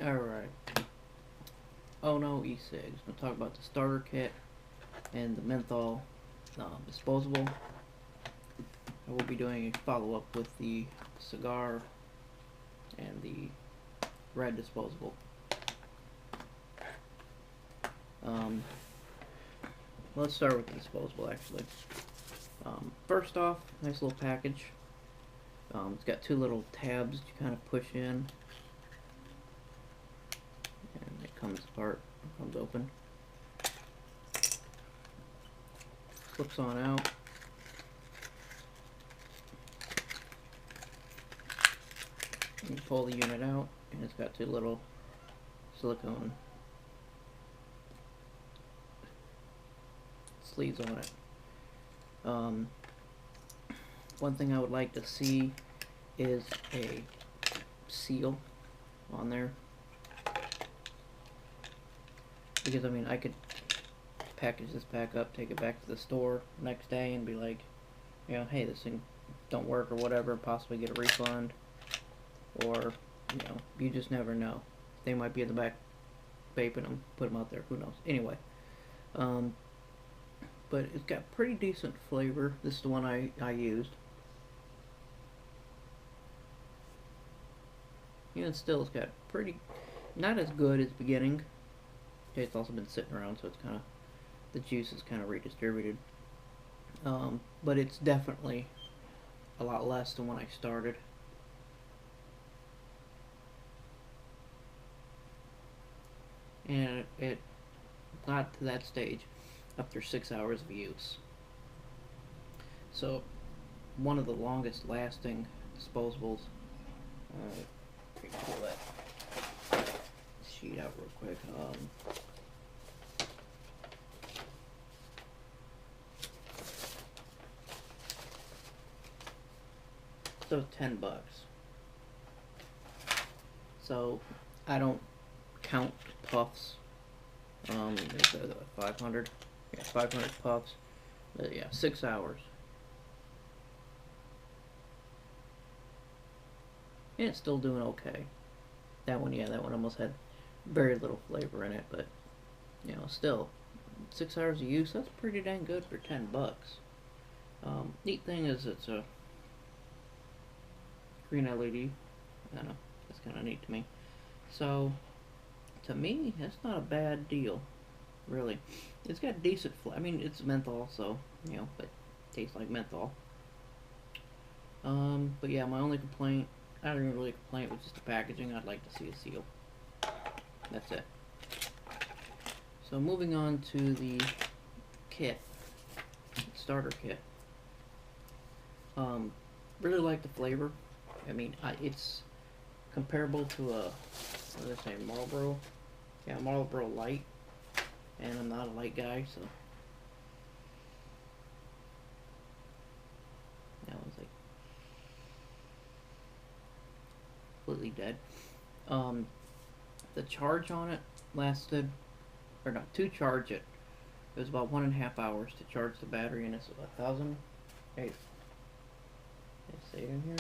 Alright. Oh no, e-cigs. We'll talk about the starter kit and the menthol disposable. I will be doing a follow-up with the cigar and the red disposable. Let's start with the disposable, actually. First off, nice little package. It's got two little tabs that you kind of push in, and it comes apart, comes open, flips on out. You pull the unit out, and it's got two little silicone sleeves on it. One thing I would like to see is a seal on there, because I mean I could package this back up, take it back to the store next day and be like, you know, hey, this thing don't work or whatever, possibly get a refund, or, you know, you just never know. They might be in the back vaping them, put them out there, who knows. Anyway, but it's got pretty decent flavor. This is the one I used. And still, it's got pretty, not as good as the beginning. It's also been sitting around, so it's kind of, the juice is kind of redistributed. But it's definitely a lot less than when I started. And it got to that stage after 6 hours of use. So, one of the longest lasting disposables. Pull that sheet out real quick. So $10. So I don't count puffs. Is there 500? Yeah, 500 puffs. But yeah, 6 hours. And it's still doing okay. That one, yeah, that one almost had very little flavor in it, but, you know, still, 6 hours of use, that's pretty dang good for $10. Neat thing is it's a green LED. I don't know, that's kind of neat to me. So, to me, that's not a bad deal, really. It's got decent flavor. I mean, it's menthol, so, you know, but it tastes like menthol. But yeah, my only complaint, I don't even really complain with just the packaging. I'd like to see a seal. That's it. So moving on to the kit, starter kit. Really like the flavor. I mean, it's comparable to a, what did I say, Marlboro? Yeah, Marlboro Light. And I'm not a light guy, so that one's like completely dead. The charge on it lasted, or no, to charge it, it was about 1.5 hours to charge the battery, and it's 1,000. Hey, say it in here.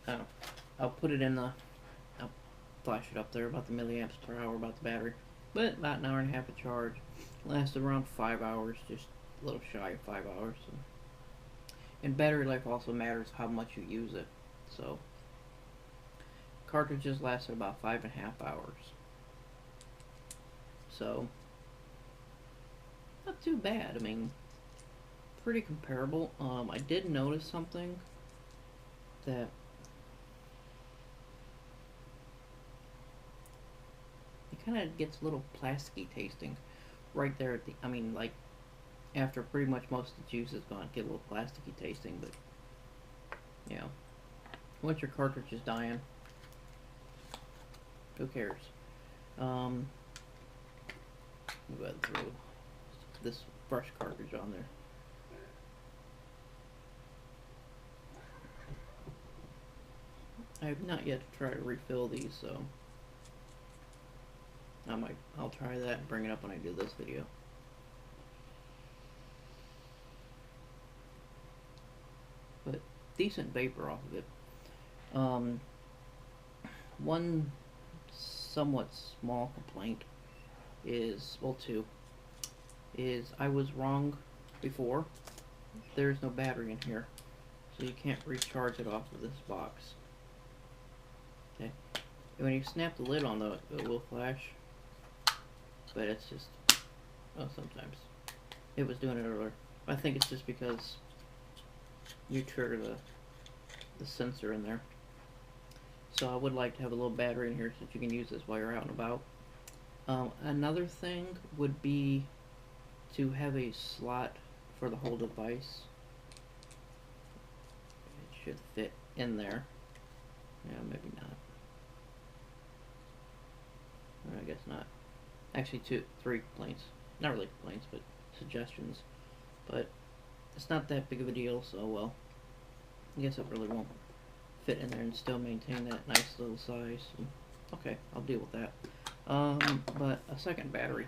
Oh, I'll put it in the, I'll flash it up there about the milliamps per hour about the battery. But about 1.5 hours of charge. Lasted around 5 hours, just a little shy of 5 hours. So. And battery life also matters how much you use it. So cartridges lasted about 5.5 hours. So not too bad. I mean, pretty comparable. I did notice something that it kind of gets a little plasticky tasting right there at the, I mean, like, after pretty much most of the juice is gone, get a little plasticky tasting, but, you know, once your cartridge is dying, who cares? We'll go ahead and throw this fresh cartridge on there. I have not yet tried to refill these, so I'll try that and bring it up when I do this video. decent vapor off of it. Um, One somewhat small complaint is, well, two, is I was wrong before. There's no battery in here, so you can't recharge it off of this box. Okay, and when you snap the lid on though, it will flash, but it's just, well, sometimes. It was doing it earlier. I think it's just because you trigger the sensor in there. So I would like to have a little battery in here so that you can use this while you're out and about. Another thing would be to have a slot for the whole device. It should fit in there. Yeah, maybe not. Or I guess not. Actually, three complaints. Not really complaints, but suggestions. But it's not that big of a deal, so well, I guess it really won't fit in there and still maintain that nice little size. Okay, I'll deal with that. But a second battery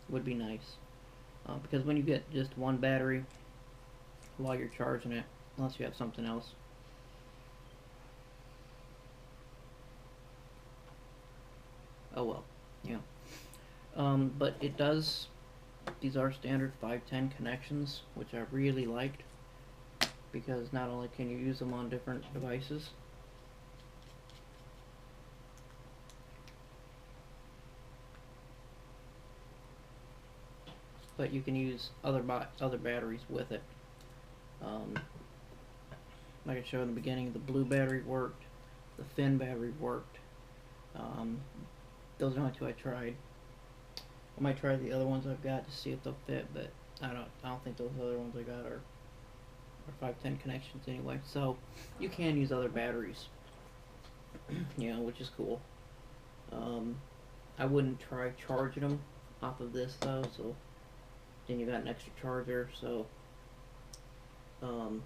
would be nice. Because when you get just one battery while you're charging it, unless you have something else. Oh well, yeah. But it does, these are standard 510 connections, which I really liked, because not only can you use them on different devices, but you can use other batteries with it. Like I showed in the beginning, the blue battery worked, the thin battery worked. Those are the only two I tried. I might try the other ones I've got to see if they'll fit, but I don't think those other ones I got are 510 connections anyway. So you can use other batteries, you know, which is cool. I wouldn't try charging them off of this though, so then you got an extra charger. So I'll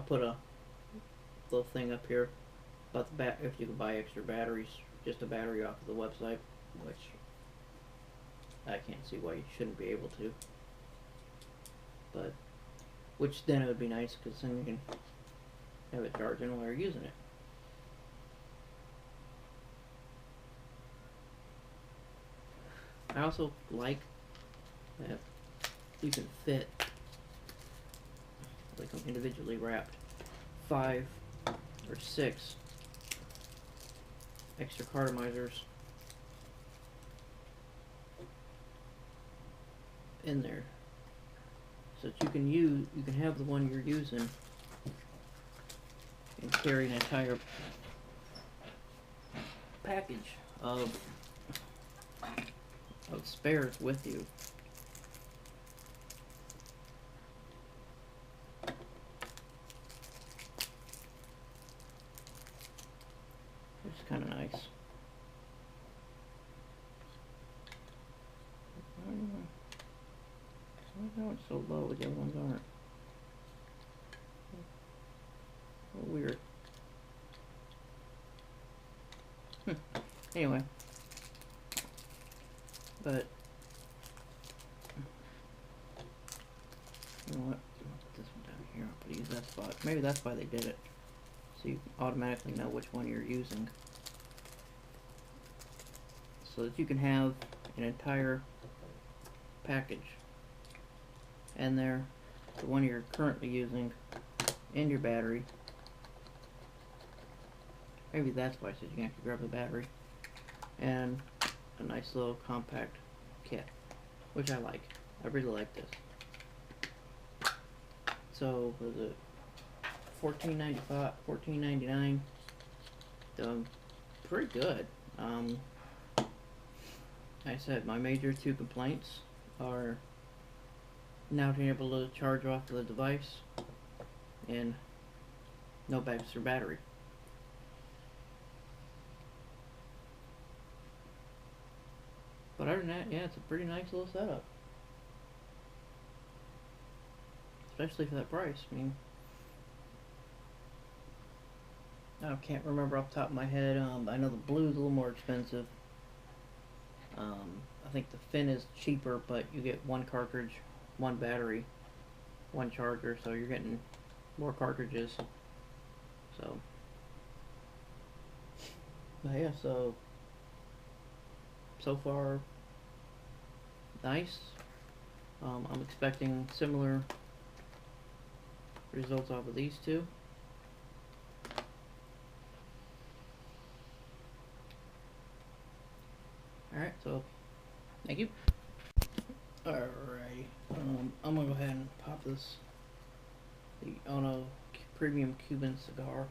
put a little thing up here about if you can buy extra batteries, just a battery off of the website, which I can't see why you shouldn't be able to. But which then it would be nice, because then you can have it charging while you're using it. I also like that you can fit, like them individually wrapped, 5 or 6 extra cartomizers in there, so that you can have the one you're using and carry an entire package of spares with you. It's kind of nice. Why it's so low, the other ones aren't? Oh, weird. Anyway, but you know what? I'll put this one down here. I'll use that spot. Maybe that's why they did it, so you automatically know which one you're using, so that you can have an entire package and there, the one you're currently using, and your battery. Maybe that's why I said you can actually grab the battery, and a nice little compact kit, which I like. I really like this. So was it $14.95, $14.99? Pretty good. Like I said, my major 2 complaints are not being able to charge off the device and no extra battery. But other than that, yeah, it's a pretty nice little setup, especially for that price. I mean, I can't remember off the top of my head. I know the blue is a little more expensive. I think the fin is cheaper, but you get 1 cartridge, 1 battery, 1 charger, so you're getting more cartridges. So, but yeah, so far nice. I'm expecting similar results off of these two. Alright, so thank you. Alright, I'm gonna go ahead and pop this, the Ono Premium Cuban cigar.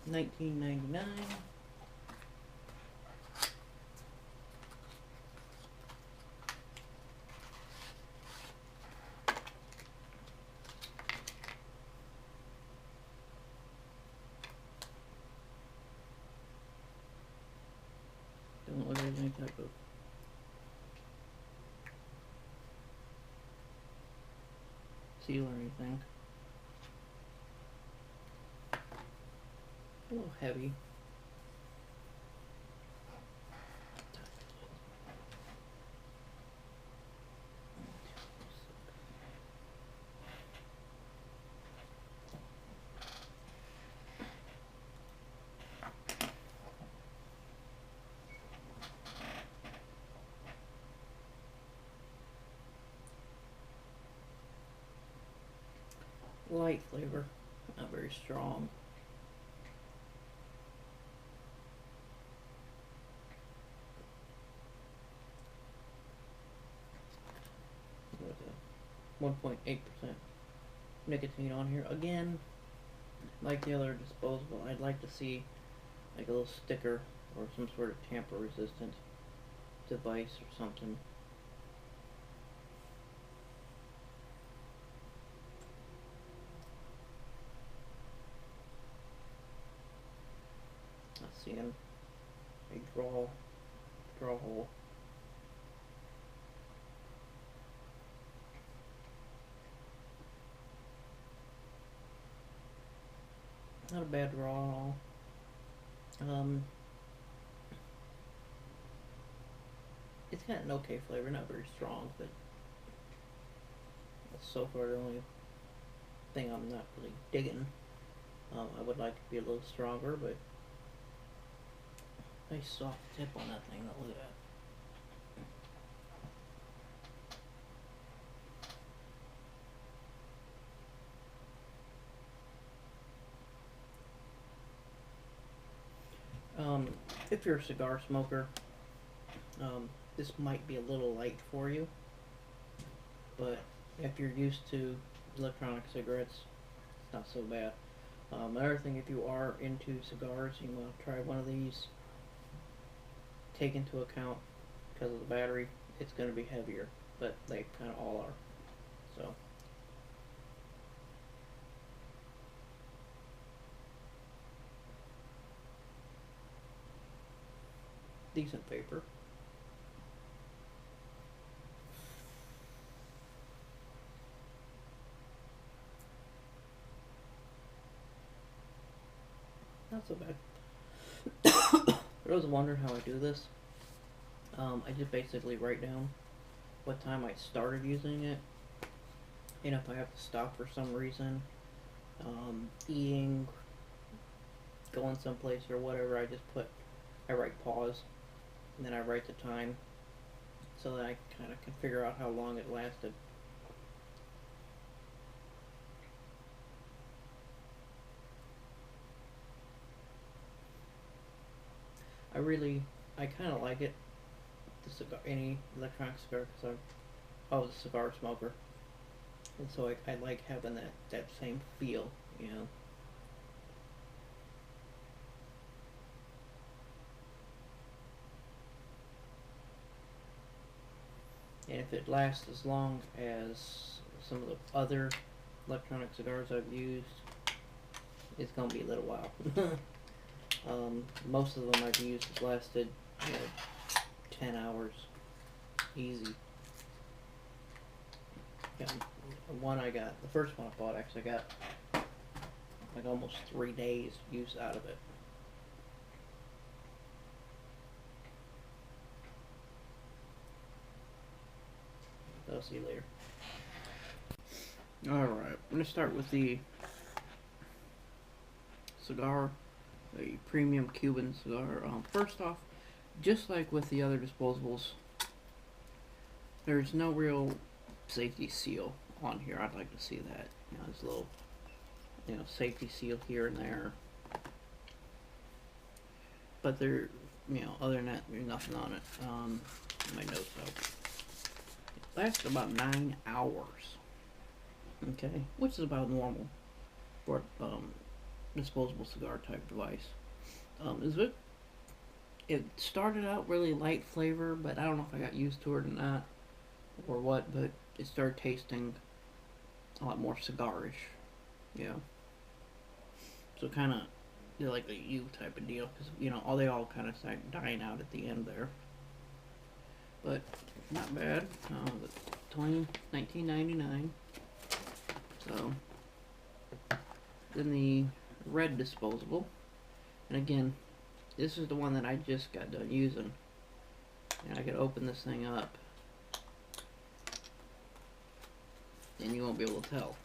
1999. Don't look like there's any type of seal or anything. A little heavy. Light flavor, not very strong. With a 1.8% nicotine on here. Again, like the other disposable, I'd like to see like a little sticker or some sort of tamper resistant device or something. Not seeing a draw hole. Not a bad draw at all. It's got an okay flavor, not very strong, but that's so far the only thing I'm not really digging. I would like it to be a little stronger, but nice soft tip on that thing. Look at that. If you're a cigar smoker, this might be a little light for you, but if you're used to electronic cigarettes, it's not so bad. Another thing, if you are into cigars, you want to try one of these, take into account, because of the battery, it's going to be heavier, but they kind of all are. So. Decent vapor. Not so bad. I was wondering how I do this. I just basically write down what time I started using it, and if I have to stop for some reason, eating, going someplace or whatever, I write pause, and then I write the time, so that I kind of can figure out how long it lasted. I kind of like it, any electronic cigar, because I was a cigar smoker, and so I like having that same feel, you know. And if it lasts as long as some of the other electronic cigars I've used, it's gonna be a little while. Most of them I've used have lasted, 10 hours, easy. Yeah, the first one I bought, actually got like almost 3 days use out of it. I'll see you later. Alright, I'm going to start with the cigar, a premium Cuban cigar. First off, just like with the other disposables, there's no real safety seal on here. I'd like to see that. There's a little, safety seal here and there. But there, other than that, there's nothing on it. My notes out. It lasts about 9 hours. Okay, which is about normal for disposable cigar type device. It started out really light flavor, but I don't know if I got used to it or not, or what. But it started tasting a lot more cigarish. Yeah. So kind of like a U type of deal, because they all kind of start dying out at the end there. But not bad. 19.99. So then the red disposable, and again, this is the one that I just got done using, and I could open this thing up, and you won't be able to tell.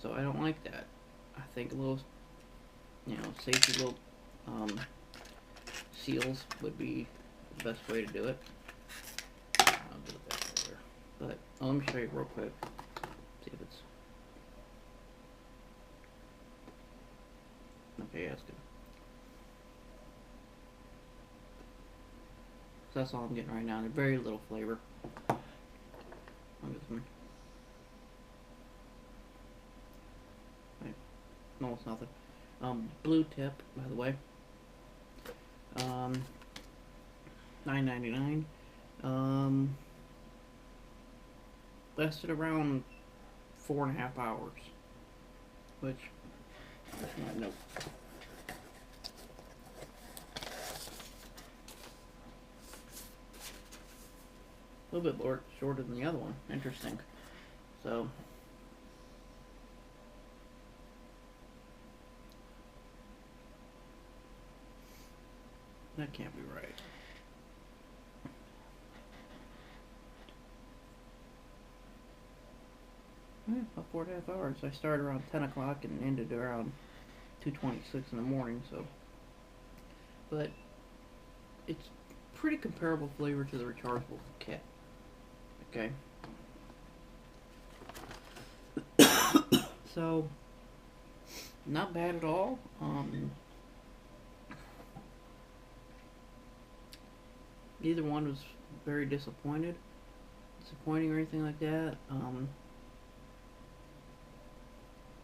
So I don't like that. I think a little, safety little seals would be the best way to do it. I'll do it back later. But let me show you real quick. See if it's okay. Yeah, it's good. So that's all I'm getting right now. There's very little flavor. Almost nothing. Blue tip, by the way. $9.99. Lasted around 4.5 hours. Which, that's my note. A little bit more shorter than the other one. Interesting. So that can't be right. Yeah, about 4.5 hours. I started around 10 o'clock and ended around 2:26 in the morning. So, but it's pretty comparable flavor to the rechargeable kit. Okay. So, not bad at all. Neither one was very disappointing or anything like that.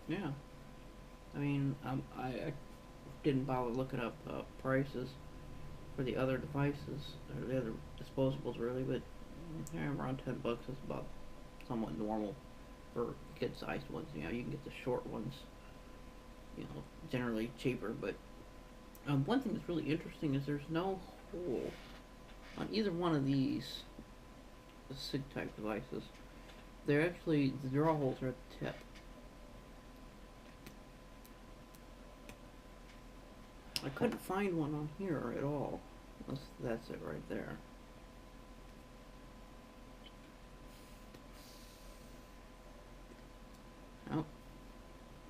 Yeah. I mean, I didn't bother looking up prices for the other devices, or the other disposables really, but around $10 is about somewhat normal for kid-sized ones. You can get the short ones, generally cheaper. But one thing that's really interesting is there's no hole on either one of these cig type devices. They're actually, the draw holes are at the tip. I couldn't find one on here at all. That's it right there. Nope.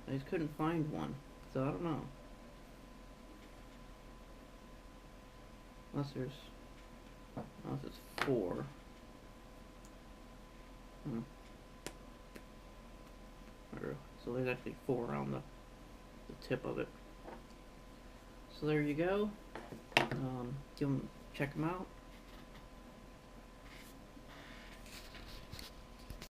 I just couldn't find one. So I don't know. Unless it's 4. So there's actually 4 on the tip of it. So there you go. Check them out.